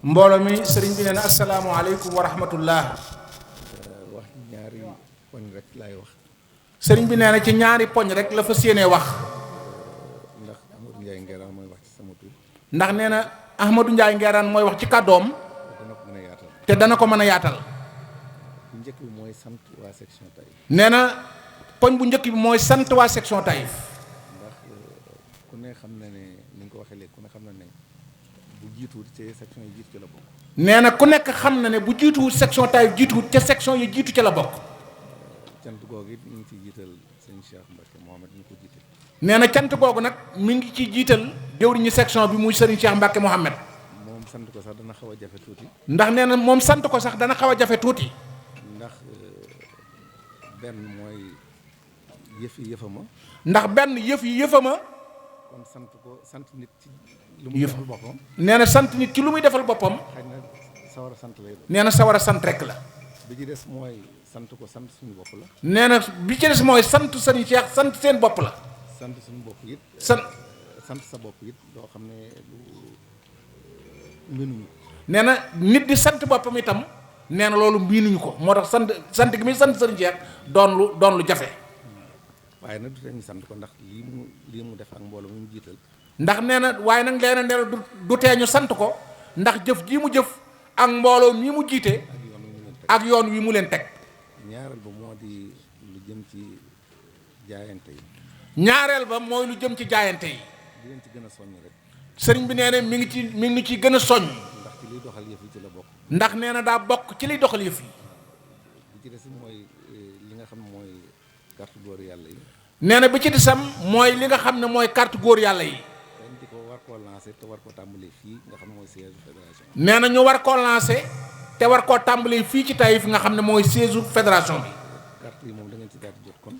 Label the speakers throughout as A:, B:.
A: mbooloo mi sëriñ bi nee na asalaamualeykum wa rahmatullah.
B: wax ñaari poñ rek laay wax.
A: sëriñ bi nee na ci ñaari poñ rek la fas yéenee wax.
B: ndax Ahmadou Ndiaye Nguerane mooy wax ci sama tur.
A: ndax nee na Ahmadou Ndiaye Nguerane mooy wax ci kàddoom.
B: dana ko mën a yaatal.
A: te dana ko mën a yaatal.
B: bu njëkk bi mooy sant waa section Taïf.
A: nee na poñ bu njëkk bi mooy sant waa section Taïf.
B: ndax ku ne xam na ne ni nga ko waxee léegi ku ne xam na ne bu jiituwut ci section yi jiitu ci la bokk.
A: nee na ku nekk xam na ne bu jiituwut section Taïf jiituwut ca section yi jiitu ca la bokk.
B: cant googu it ñu ngi ciy jiital sëñ Cheikh Mbacke Mouhamed ñu ko jiite.
A: nee na cant googu nag mi ngi ci jiital jëwriñu section bi muy Serigne Cheikh Mbacke Mouhamed.
B: moom sant ko sax dana xaw a jafe tuuti.
A: ndax nee na moom sant ko sax dana xaw a jafe tuuti.
B: ndax benn mooy yëf yi yëfama.
A: ndax benn yëf yi yëfama.
B: kon sant nit ci lu muy defal boppam.
A: nee na sant nit ci lu muy defal boppam.
B: xëy na sawar a sant lay doon.
A: nee na sawar a sant rek la.
B: bi ci des mooy sant ko sant suñu bopp la.
A: nee na bi ci des mooy sant Serigne Cheikh sant seen bopp la.
B: sant suñu bopp it.
A: sant
B: sa bopp it loo xam ne lu mënuñu.
A: nee na nit di sant boppam itam nee na loolu miinuñu ko moo tax sant gi muy sant Serigne Cheikh doon lu jafe.
B: waaye nag du tee ñu sant ko ndax lii mu def ak mbooloo mu jiital.
A: ndax nee na waaye nag nee na du tee ñu sant ko ndax jëf jii mu jëf ak mbooloo mii mu jiite. ak yoon wi mu leen teg.
B: ñaareel ba moo di lu jëm ci jaayante yi.
A: ñaareel ba mooy lu jëm ci jaayante yi.
B: di leen ci gën a soññ rek.
A: sëriñ bi nee na mi ngi ciy gën a soññ.
B: ndax ci liy doxal yëf yi ci la bokk.
A: ndax nee na daa bokk ci liy doxal yëf yi.
B: bi ci des mooy li nga xam mooy carte góor yàlla yi.
A: nee na bi ci desam mooy li nga xam ne mooy carte góor yàlla yi.
B: dañ di ko war koo lancé te war koo tàmbalee fii nga xam ne mooy siège fédération.
A: nee na ñu war koo lancé te war koo tàmbalee fii ci Taïf nga xam ne mooy siège fédération bi.
B: carte yi moom da ngeen ci daal di jot kon.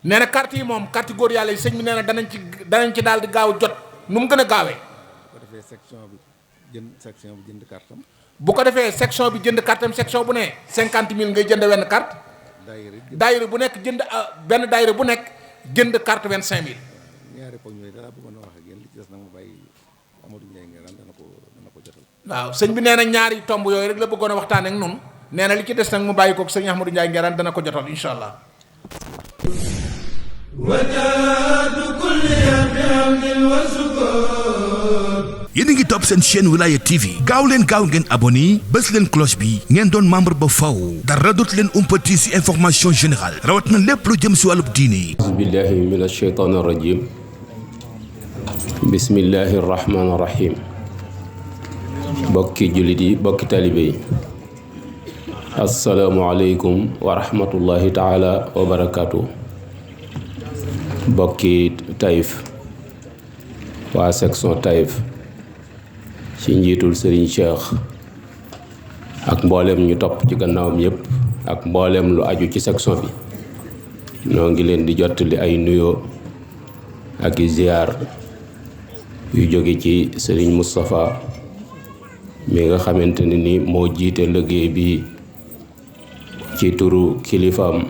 A: nee na carte yi moom carte góor yàlla yi sëñ bi nee na danañ ci daal di gaaw jot nu mu gën a gaawee.
B: bu ko defee section bi jënd kartam.
A: bu ko defee section bi jënd kartam section bu ne 50 000 ngay jënd wenn carte. daayira bu nekk jënd benn daayira bu nekk jënd carte 25 000.
B: ñaari poñ yooyu dara bëggoon a wax ak yéen li ci des nag mu bàyyi Ahmadou Ndiaye Nguerane dana ko jotal.
A: waaw sëñ bi nee na ñaari tomb yooyu rek la bëggoon a waxtaanee ak noonu nee na li ci des nag mu bàyyi ko sëñ Ahmadou Ndiaye Nguerane dana ko jotal incha allah.
C: yéen a ngi topp seen chaîne Wilaya TV gaaw leen ngeen abonné bës leen cloche bi ngeen doon membre ba faw dara dootu leen umpati ci information générale rawat na lépp lu jëm ci wàllub diine.
D: auzu billahi min ashaytaani rajim bismillahi rahmaani rahim bokki jullit yi bokki talibe yi asalaamualeykum wa rahmatullahi taala wa barakaatu. bokki Taïf waa section Taïf ci njiitul Serigne Cheikh ak mboolem ñu topp ci gannaawam yépp ak mboolem lu aju ci section bi ñoo ngi leen di jottali ay nuyoo ak i ziyaar yu jóge ci Serigne Moustapha mi nga xamante ne ni moo jiite liggéey bi ci turu kilifaam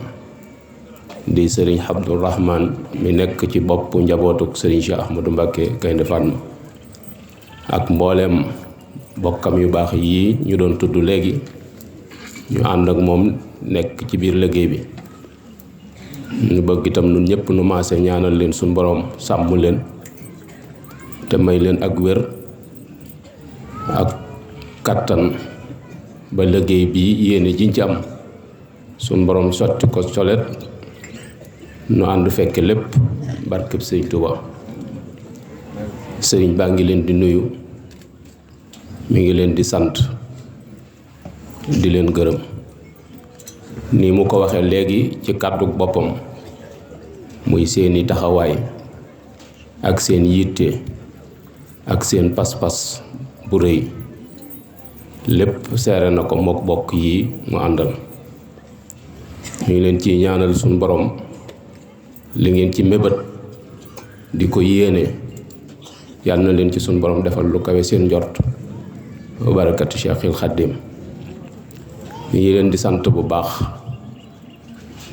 D: di Serigne Abdourahman mi nekk ci bopp njabootuk Serigne Cheikh Ahmadou Mbacké Gaïndé Fatma ak mbooleem bokkam yu baax yii ñu doon tudd léegi ñu ànd ak moom nekk ci biir liggéey bi ñu bëgg itam nun ñëpp nu maase ñaanal leen suñu boroom sàmm leen te may leen ak wér ak kattan ba liggéey bi yéene jiñ ci am suñu boroom sotti ko solet nu ànd fekk lépp barkeb sëriñ Tuuba sëriñ baa ngi leen di nuyu mi ngi leen di sant di leen gërëm ni mu ko waxee léegi ci kàddu boppam muy seeni taxawaay ak seen yitte ak seen pas-pas bu rëy lépp seere na ko mook bokk yi mu àndal ñu ngi leen ci ñaanal suñu borom li ngeen ci mébét di ko yéene yàlla na leen ci suñu borom defal lu kawe seen njort wa barakatu Cheikhil Khadim ñu ngi leen di sant bu baax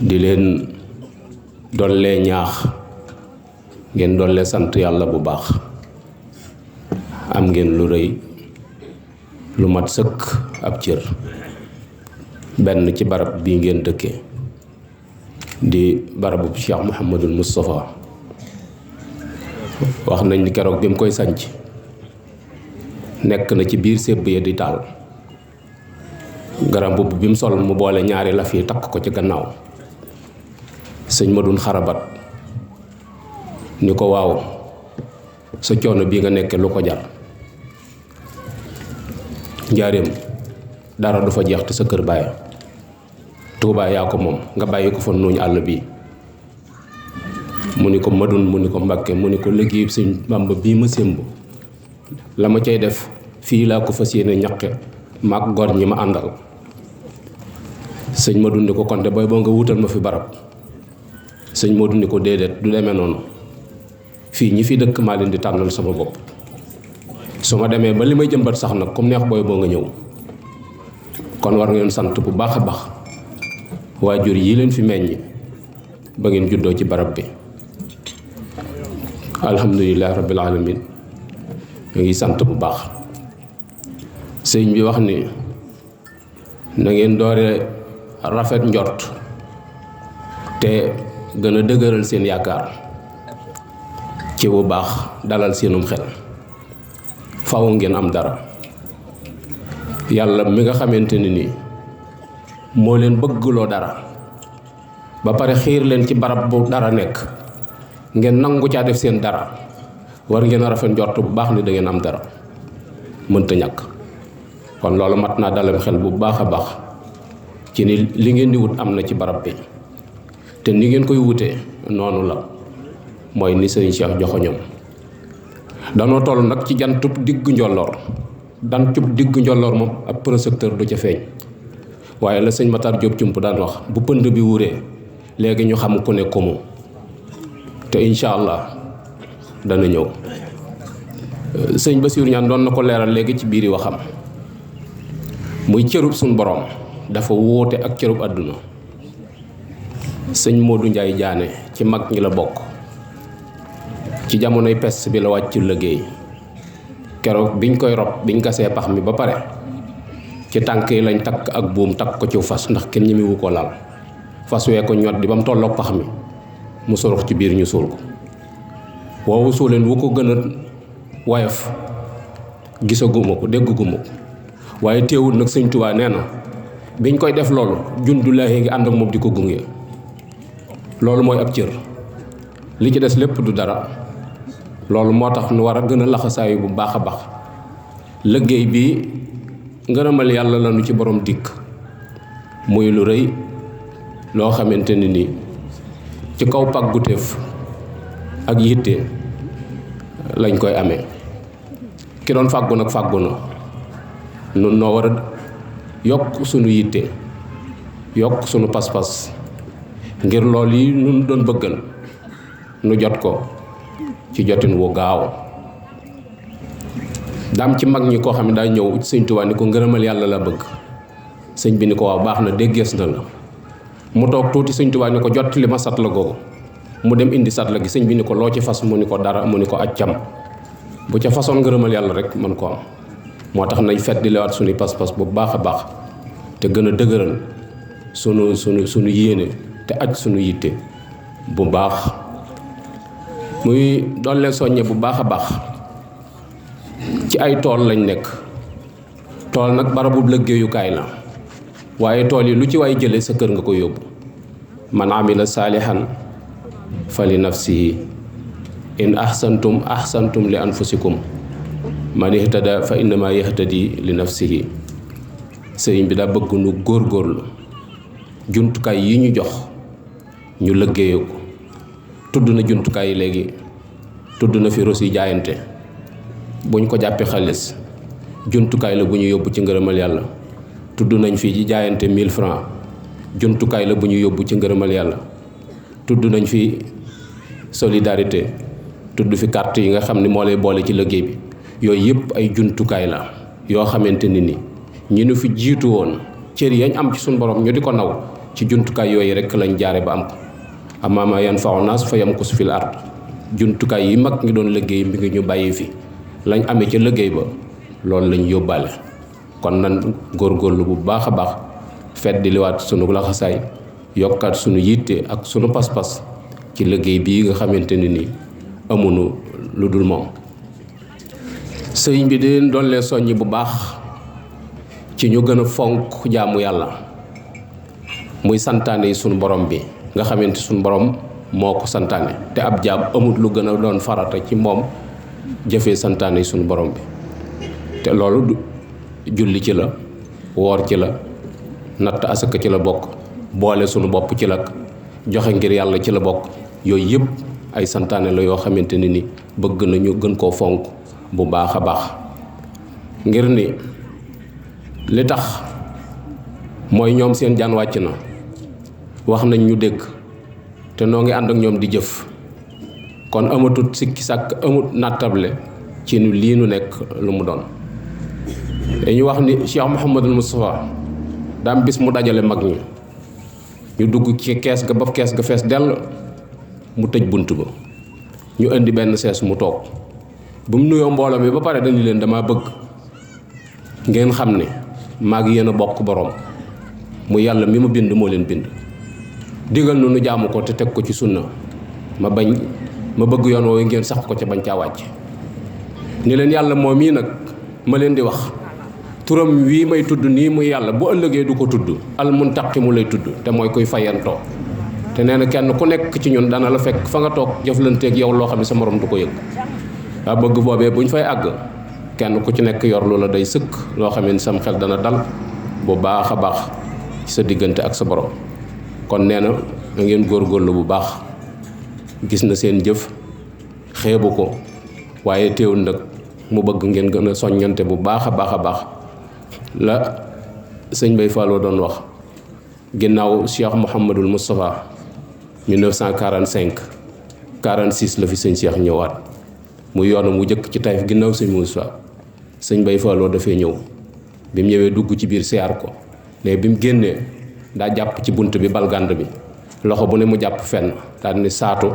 D: di leen dollee ñaax ngeen dollee sant yàlla bu baax am ngeen lu rëy lu mat sëkk ab cër benn ci barab bii ngeen dëkke di barabu Cheikh Mouhamadul Moustapha. wax nañ ni keroog bi mu koy sanc nekk na ci biir sébb ya di taal garam mbubb bi mu sol mu boole ñaari laf yi takk ko ci gannaaw. sëñ Madun xarabat ni ko waaw sa coono bii nga nekke lu ko jar. njaareem dara du fa jeex te sa kër bàyyi Tuubaa yaa ko moom nga bàyyi ko fa nuuñ àll bii. mu ni ko Madun mu ni ko Mbàkke mu ni ko liggéey sëñ Bàmba bii ma sémb la ma cay def fii laa ko fas yéene ñaqe maag gor ñi ma àndal. sëñ Madun ni ko konte booy boo nga wutal ma fi barab. sëñ Madun ni ko déedéet du demee noonu fii ñi fi dëkk maa leen di tànnal sama bopp su ma demee ba li may jëmbat sax nag comme neex booy boo nga ñëw. kon war ngeen sant bu baax a baax waajur yi leen fi meññ ba ngeen juddoo ci barab bi. alhamdulilah rabbil alamin ñu ngi sant bu baax. sëñ bi wax ni na ngeen doore rafet njort te gën a dëgëral seen yaakaar ci bu baax dalal seenum xel faw ngeen am dara. yàlla mi nga xamante ni nii moo leen bëggloo dara ba pare xiir leen ci barab bu dara nekk ngeen nangu caa def seen dara war ngeen a rafet njort bu baax ni da ngeen am dara mënta ñàkk. kon loolu mat naa dalal xel bu baax a baax ci ni li ngeen di wut am na ci barab bi te ni ngeen koy wutee noonu la mooy ni sëriñ Cheikh joxoñam. danoo toll nag ci jantub diggu njolloor dantub diggu njolloor moom ab projecteur du ca feeñ waaye la sëñ Matar Diop cump daan wax bu pënd bi wuree léegi ñu xam ku ne kumu te incha allah dana ñëw. sëñ Bassirou Niane doon na ko leeral léegi ci biiri waxam muy cërub suñ borom dafa wóote ak cërub àdduna. sëñ Modou Ndiaye Diané ci mag ñi la bokk ci jamonoy pest bi la wàccu liggéey keroog biñ koy rob biñ gasee pax mi ba pare ci tànk yi lañ takk ak buum takk ko ci fas ndax kenn ñemewu ko laal fas wee ko ñot di ba mu tolloog pax mi mu surux ci biir ñu suul ko. woowu suuleen wu ko gën a woyof gisaguma ko dégguma ko waaye teewul nag sëñ Tuubaa nee na biñ koy def loolu jundulaahi ngi ànd ak moom di ko gunge. loolu mooy ab cër li ci des lépp du dara. loolu moo tax nu war a gën a laxasaayu bu baax a baax. liggéey bi ngërëmal yàlla la nu ci borom dikk muy lu rëy loo xamante ni nii ci kaw pàggutéef ak yitte lañ koy amee. ki doon fàggu nag fàggu na nun noo war a yokk sunu yitte yokk sunu pas-pas ngir lool yi nun doon bëggal nu jot ko ci jotin wu gaaw. daam ci mag ñi koo xam ne daa ñëw sëñ Tuubaa ni ko ngërëmal yàlla la bëgg. sëñ bi ni ko waaw baax na déggees na la. mu toog tuuti sëñ Tuubaa ni ko jot li ma sat la googu mu dem indi sat la gi sëñ bi ni ko loo ci fas mu ni ko dara mu ni ko accam bu ca façon ngërëmal yàlla rek mën ko am. moo tax nañ fet di lewaat suñu pas-pas bu baax a baax te gën a dëgëral sunu yéene te aj sunu yitte bu baax. muy doon leen soññe bu baax a baax ci ay tool lañ nekk. tool nag barabu liggéeyukaay la waaye tool yi lu ci waay jële sa kër nga ko yóbbu. man amila saalihan fa li nafsihi in ahsantum ahsantum li anfusikum man ihtada fa innama yahtadi li nafsihi. sëriñ bi daa bëgg nu góorgóorlu jumtukaay yi ñu jox ñu liggéeyee ko. tudd na jumtukaay yi léegi tudd na fi rosi jaayante buñ ko jàppee xaalis jumtukaay la bu ñu yóbbu ci ngërëmal yàlla. tudd nañ fi ci jaayante 1000 francs jumtukaay la bu ñu yóbbu ci ngërëmal yàlla. tudd nañ fi solidarité tudd fi carte yi nga xam ne moo lay boole ci liggéey bi. yooyu yëpp ay jumtukaay la yoo xamante ni ñi nu fi jiitu woon cër yañ am ci suñu borom ñu di ko naw ci jumtukaay yooyu rek lañ jaare ba am ko. amaama yan fa'u naas fa yamkusu fil ard. jumtukaay yi mag ngi doon liggéey mi ngi ñu bàyyi fi lañ amee ca liggéey ba loolu lañ yóbbaale. kon nan góorgóorlu bu baax a baax fedd liwaat sunu laxasaay yokkaat sunu yitte ak sunu pas-pas ci liggéey bii nga xamante ne nii amuñu lu dul moom. sëriñ bi di leen doon leen soññi bu baax ci ñu gën a fonk jaamu yàlla muy santaane yi sunu borom bi nga xamante sunu borom moo ko santaane te ab jaam amut lu gën a doon farata ci moom jëfee santaane yi sunu borom bi te loolu julli ci la woor ci la natt asaka ci la bokk boole sunu bopp ci la joxe ngir yàlla ci la bokk yooyu yëpp ay santaane la yoo xamante ne ni bëgg nañu gën koo fonk bu baax a baax ngir ni li tax mooy ñoom seen jaan wàcc na wax nañ ñu dégg te noo ngi ànd ak ñoom di jëf kon amatut sikki sàkk amut nattable ci nu lii nu nekk lu mu doon dañu wax ni Cheikh Mouhamadul Moustapha daam bis mu dajale mag ñi ñu dugg ci kees ga ba kees ga fees dell mu tëj bunt ba ñu indi benn sees mu toog bu mu nuyoo mbooloo mi ba pare dañu leen dama bëgg ngeen xam ne maag yéen a bokk boroom mu yàlla mi ma bind moo leen bind digal nu jaamu ko te teg ko ci sunna ma bëgg yoon woowu ngeen sax ko ca bañ caa wàcc ni leen yàlla moom mii nag ma leen di wax turam wii may tudd nii muy yàlla bu ëllëgee du ko tudd al muntaqimu lay tudd te mooy kuy fayantoo te nee na kenn ku nekk ci ñun dana la fekk fa nga toog jëflanteeg yow loo xam ne sa morom du ko yëg waa bëgg boobee buñ fay àgg kenn ku ci nekk yor lu la day sëkk loo xam ne sam xel dana dal bu baax a baax ci sa diggante ak sa borom kon nee na da ngeen góorgóorlu bu baax gis na seen jëf xeebu ko waaye teewul nag mu bëgg ngeen gën a soññante bu baax a baax a baax la sëñ Bay Fallou doon wax ginnaaw Cheikh Mouhamadul Moustapha 1945 46 la fi sëñ Cheikh ñëwaat mu yoonu mu jëkk ci Taïf ginnaaw sëñ Moussa sëñ Bay Fallou dafay ñëw bi mu ñëwee dugg ci biir siyaar ko mais bi mu génnee daa jàpp ci bunt bi balgand bi loxo bu ne mu jàpp fenn daal ni saatu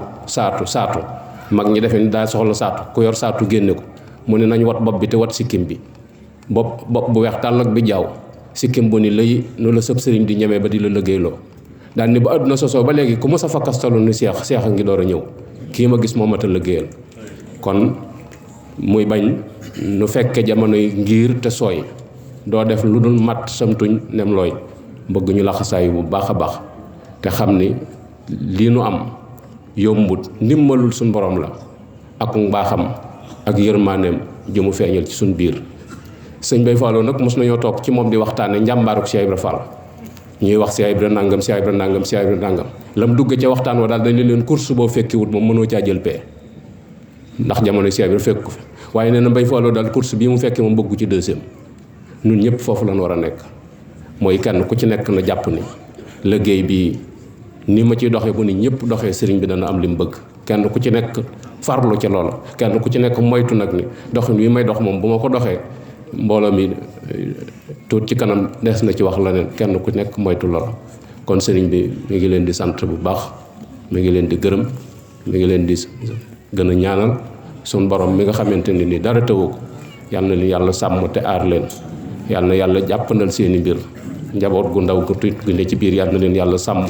D: mag ñi defee ni daa soxla saatu ku yor saatu génne ko mu ne nañ wat bopp bi te wat sikkim bi bopp bu weex tàll ak bi jaaw sikkim bu ni lay nu la sëb sëriñ di ñemee ba di la liggéeyloo daal ni ba àdduna sosoo ba léegi ku ma sa fakkastalu ni seex a ngi door a ñëw kii ma gis moo mat a liggéeyal kon muy bañ nu fekke jamonoy ngir te sooy doo def lu dul mat samtuñ nem looy bëgg ñu laxasaayu bu baax a baax te xam ni lii nu am yombut ndimbalul suñ borom la ak mbaaxam ak yërmaaneem ju mu feeñal ci suñ biir sëñ Bay Fallou nag mos nañoo toog ci moom di waxtaane njàmbaaruk Cheikh Ibra Fall ñuy wax Cheikh Ibra nangam Cheikh Ibra nangam Cheikh Ibra nangam lam dugg ca waxtaan wa daal dañu leen course boo fekkiwut moom mënoo caa jël pee ndax jamono Cheikh Ibra fekk ko fi waaye nee na Bay Fallou daal course bii mu fekkee moom bëggu ci deuxième ñun ñëpp foofu lañ war a nekk mooy kenn ku ci nekk na jàpp ni liggéey bi ni ma ciy doxee bu ni ñëpp doxee sëriñ bi dana am li mu bëgg kenn ku ci nekk farlu ca loola kenn ku ci nekk moytu nag ni doxin wi may dox moom bu ma ko doxee mbooloo mi tuut ci kanam des na ci wax leneen kenn ku nekk moytu loola kon sëriñ bi mi ngi leen di sant bu baax mi ngi leen di gërëm mi ngi leen di gën a ñaanal suñ borom mi nga xamante ne ni dara tëwu ko yal na yàlla sàmm te aar leen yal na yàlla jàppandal seeni mbir njaboot gu ndaw gu tuut gu ne ci biir yal na leen yàlla sàmm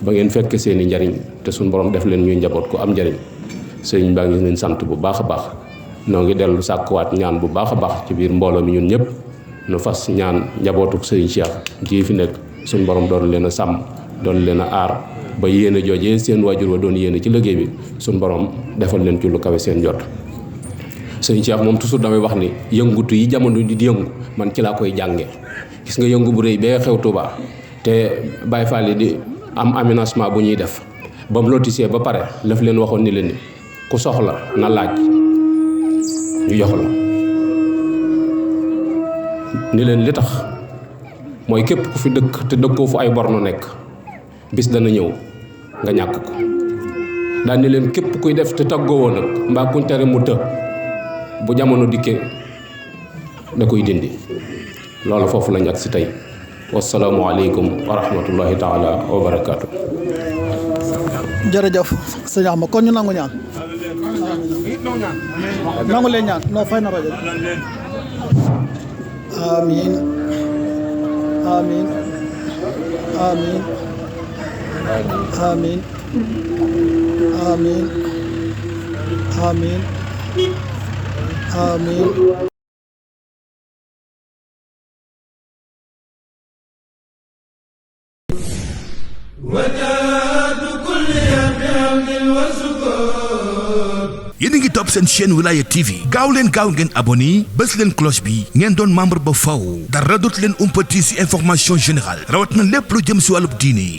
D: ba ngeen fekk seeni njariñ te suñ borom def leen ñuy njaboot ku am njariñ sëriñ baa ngi leen sant bu baax a baax noo ngi dellu sàkkuwaat ñaan bu baax a baax ci biir mbooloo mi ñun ñëpp nu fas ñaan njabootuk sëriñ Cheikh jii fi nekk suñ borom doon leen a sàmm doon leen a aar ba yéene joojee seen waajur wa doon yéene ci liggéey bi suñ borom defal leen ci lu kawe seen jot sëriñ Cheikh moom toujours damay wax ni yëngutu yi jamono di yëngu man ci laa koy jànge gis nga yëngu bu rëy bee xew Touba te Baye Fall yi di am aménagement bu ñuy def ba mu lotissé ba pare laf leen waxoon ni leen ni ku soxla na laaj ñu jox la ni leen li tax mooy képp ku fi dëkk te dëkkoo fu ay borno nekk bis dana ñëw nga ñàkk ko daal ni leen képp kuy def te tàggoowoo nag mbaa kuñ tere mu të bu jamono dikkee da koy dindi loolu foofu lañ ak si tey wasalaamu aleykum wa rahmatullahi taala wa barakaatu.
E: jërëjëf sëñ Axma kon ñu nangu ñaan nangu leen ñaan non fay na rajo amiin amiin amiin amiin amiin amiin amiin
C: yéen a ngi topp seen chaîne Wilaya TV gaaw leen gaaw ngeen abonné bës leen cloche bi ngeen doon membre ba faw dara dootu leen umpati ci information générale rawat na lépp lu jëm ci wàllub diine